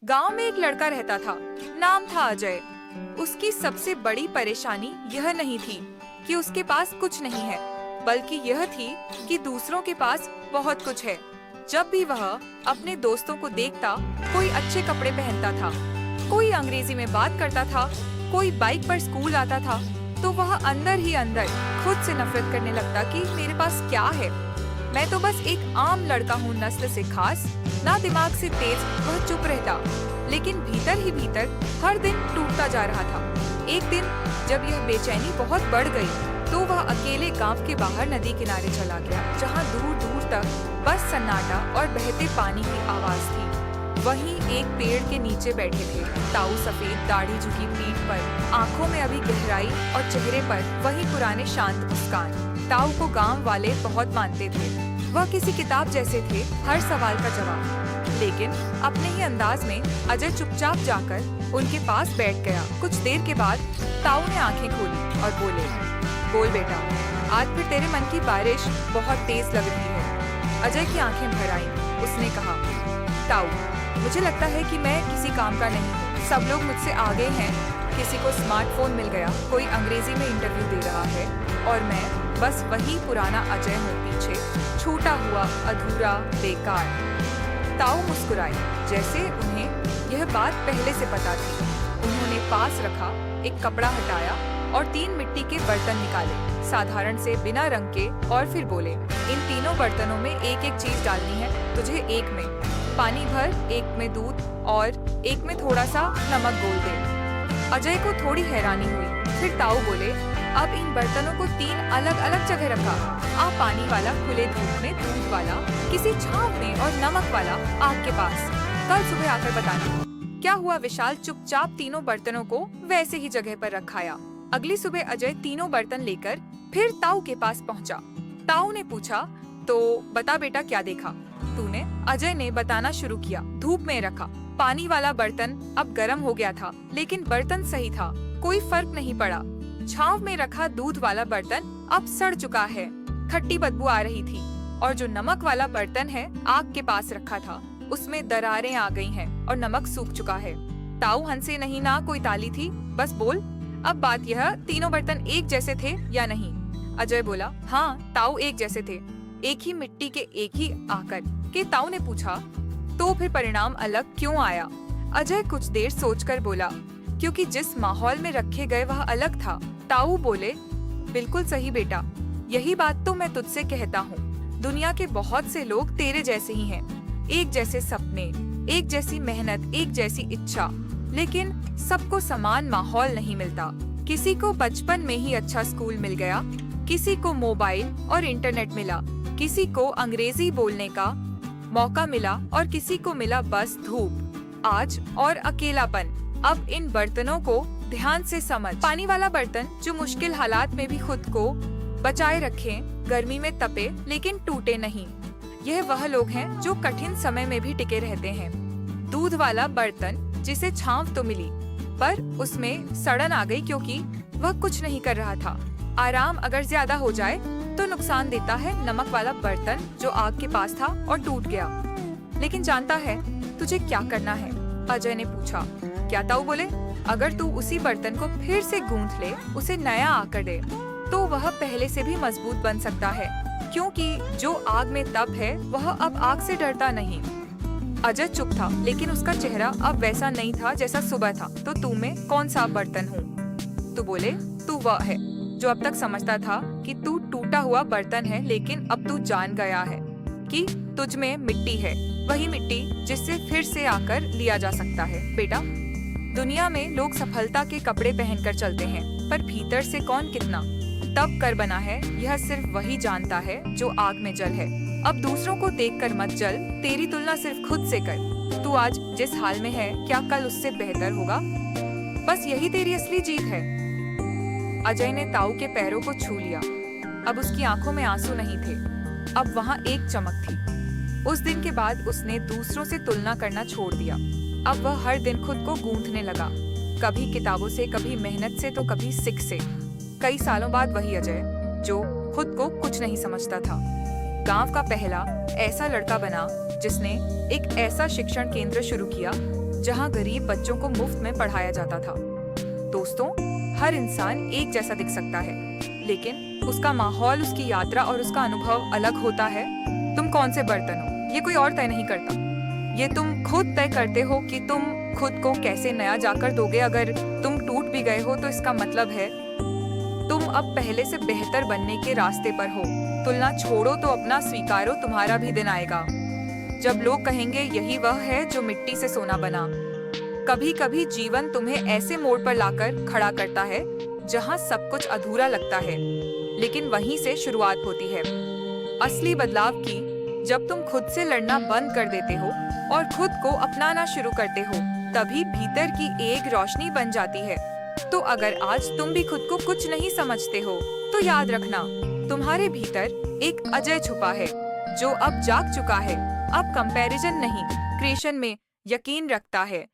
गांव में एक लड़का रहता था। नाम था अजय। उसकी सबसे बड़ी परेशानी यह नहीं थी कि उसके पास कुछ नहीं है, बल्कि यह थी कि दूसरों के पास बहुत कुछ है। जब भी वह अपने दोस्तों को देखता, कोई अच्छे कपड़े पहनता था, कोई अंग्रेजी में बात करता था, कोई बाइक पर स्कूल आता था, तो वह अंदर ही अंदर खुद से नफरत करने लगता कि मेरे पास क्या है, मैं तो बस एक आम लड़का हूँ, नस्ल से खास, ना दिमाग से तेज। वह चुप रहता, लेकिन भीतर ही भीतर हर दिन टूटता जा रहा था। एक दिन जब यह बेचैनी बहुत बढ़ गई, तो वह अकेले गांव के बाहर नदी किनारे चला गया, जहाँ दूर दूर तक बस सन्नाटा और बहते पानी की आवाज थी। वहीं एक पेड़ के नीचे बैठे थे ताऊ, सफेद दाढ़ी झुकी पीठ पर, आंखों में अभी गहराई और चेहरे पर वही पुराने शांत मुस्कान। ताऊ को गांव वाले बहुत मानते थे। वह किसी किताब जैसे थे, हर सवाल का जवाब। लेकिन अपने ही अंदाज में अजय चुपचाप जाकर उनके पास बैठ गया। कुछ देर के बाद ताऊ ने आंखें खोली और बोले, बोल बेटा, आज फिर तेरे मन की बारिश बहुत तेज लग रही है। अजय की आंखें भर आईं। उसने कहा, ताऊ, मुझे लगता है कि मैं किसी काम का नहीं हूँ। सब लोग मुझसे आगे हैं, किसी को स्मार्टफोन मिल गया, कोई अंग्रेजी में इंटरव्यू दे रहा है, और मैं बस वही पुराना अजय हूँ, पीछे छूटा हुआ, अधूरा, बेकार। ताऊ मुस्कुराए, जैसे उन्हें यह बात पहले से पता थी। उन्होंने पास रखा एक कपड़ा हटाया और 3 मिट्टी के बर्तन निकाले, साधारण से, बिना रंग के, और फिर बोले, इन तीनों बर्तनों में एक एक चीज डालनी है तुझे। एक में पानी भर, एक में दूध और एक में थोड़ा सा नमक घोल दे। अजय को थोड़ी हैरानी हुई। फिर ताऊ बोले, अब इन बर्तनों को 3 अलग अलग जगह रखा। आप पानी वाला खुले धूप में, दूध वाला किसी छांव में और नमक वाला आग के पास। कल सुबह आकर बताना। क्या हुआ? विशाल चुपचाप तीनों बर्तनों को वैसे ही जगह पर रखाया। अगली सुबह अजय तीनों बर्तन लेकर फिर ताऊ के पास पहुंचा। ताऊ ने पूछा, तो बता बेटा, क्या देखा तूने? अजय ने बताना शुरू किया। धूप में रखा पानी वाला बर्तन अब गर्म हो गया था, लेकिन बर्तन सही था, कोई फर्क नहीं पड़ा। छांव में रखा दूध वाला बर्तन अब सड़ चुका है, खट्टी बदबू आ रही थी। और जो नमक वाला बर्तन है, आग के पास रखा था, उसमें दरारें आ गई हैं और नमक सूख चुका है। ताऊ हंसे नहीं, ना कोई ताली थी, बस बोल, अब बात यह, तीनों बर्तन एक जैसे थे या नहीं? अजय बोला, हाँ ताऊ, एक जैसे थे, एक ही मिट्टी के, एक ही आकर के। ताऊ ने पूछा, तो फिर परिणाम अलग क्यों आया? अजय कुछ देर सोचकर बोला, क्योंकि जिस माहौल में रखे गए वह अलग था। ताऊ बोले, बिल्कुल सही बेटा, यही बात तो मैं तुझसे कहता हूँ। दुनिया के बहुत से लोग तेरे जैसे ही हैं, एक जैसे सपने, एक जैसी मेहनत, एक जैसी इच्छा, लेकिन सबको समान माहौल नहीं मिलता। किसी को बचपन में ही अच्छा स्कूल मिल गया, किसी को मोबाइल और इंटरनेट मिला, किसी को अंग्रेजी बोलने का मौका मिला और किसी को मिला बस धूप, आज और अकेलापन। अब इन बर्तनों को ध्यान से समझ। पानी वाला बर्तन जो मुश्किल हालात में भी खुद को बचाए रखे, गर्मी में तपे लेकिन टूटे नहीं, यह वह लोग हैं जो कठिन समय में भी टिके रहते हैं। दूध वाला बर्तन जिसे छांव तो मिली, पर उसमें सड़न आ गई क्योंकि वह कुछ नहीं कर रहा था। आराम अगर ज्यादा हो जाए तो नुकसान देता है। नमक वाला बर्तन जो आग के पास था और टूट गया। लेकिन जानता है तुझे क्या करना है? अजय ने पूछा। क्या? ताऊ बोले, अगर तू उसी बर्तन को फिर से गूंथ ले, उसे नया आकर दे, तो वह पहले से भी मजबूत बन सकता है, क्योंकि जो आग में तप है वह अब आग से डरता नहीं। अजय चुप था, लेकिन उसका चेहरा अब वैसा नहीं था जैसा सुबह था। तो तू में कौन सा बर्तन हूँ? तो बोले, तू वह है जो अब तक समझता था कि तू टूटा हुआ बर्तन है, लेकिन अब तू जान गया है कि तुझ में मिट्टी है, वही मिट्टी जिससे फिर से आकर लिया जा सकता है। बेटा, दुनिया में लोग सफलता के कपड़े पहनकर चलते हैं, पर भीतर से कौन कितना तप कर बना है, यह सिर्फ वही जानता है जो आग में जल है। अब दूसरों को देखकर मत जल, तेरी तुलना सिर्फ खुद से कर। तू आज जिस हाल में है, क्या कल उससे बेहतर होगा? बस यही तेरी असली जीत है। अजय ने ताऊ के पैरों को छू लिया। अब उसकी आंखों में आंसू नहीं थे, अब वहाँ एक चमक थी। उस दिन के बाद उसने दूसरों से तुलना करना छोड़ दिया। अब वह हर दिन खुद को गूंथने लगा, कभी किताबों से, कभी मेहनत से, तो कभी सिक से। कई सालों बाद वही अजय, जो खुद को कुछ नहीं समझता था, गांव का पहला ऐसा लड़का बना जिसने एक ऐसा शिक्षण केंद्र शुरू किया जहाँ गरीब बच्चों को मुफ्त में पढ़ाया जाता था। दोस्तों, हर इंसान एक जैसा दिख सकता है, लेकिन उसका माहौल, उसकी यात्रा और उसका अनुभव अलग होता है। तुम कौन से बर्तन हो, ये कोई और तय नहीं करता। ये तुम खुद तय करते हो कि तुम खुद को कैसे नया जाकर दोगे। अगर तुम टूट भी गए हो तो इसका मतलब है तुम अब पहले से बेहतर बनने के रास्ते पर हो। तुलना छोड़ो तो अपना स्वीकारो, तुम्हारा भी दिन आएगा जब लोग कहेंगे यही वह है जो मिट्टी से सोना बना। कभी कभी जीवन तुम्हें ऐसे मोड़ पर लाकर खड़ा करता है जहां सब कुछ अधूरा लगता है, लेकिन वहीं से शुरुआत होती है असली बदलाव की। जब तुम खुद से लड़ना बंद कर देते हो और खुद को अपनाना शुरू करते हो, तभी भीतर की एक रोशनी बन जाती है। तो अगर आज तुम भी खुद को कुछ नहीं समझते हो, तो याद रखना, तुम्हारे भीतर एक अजय छुपा है जो अब जाग चुका है। अब कंपैरिजन नहीं, क्रिएशन में यकीन रखता है।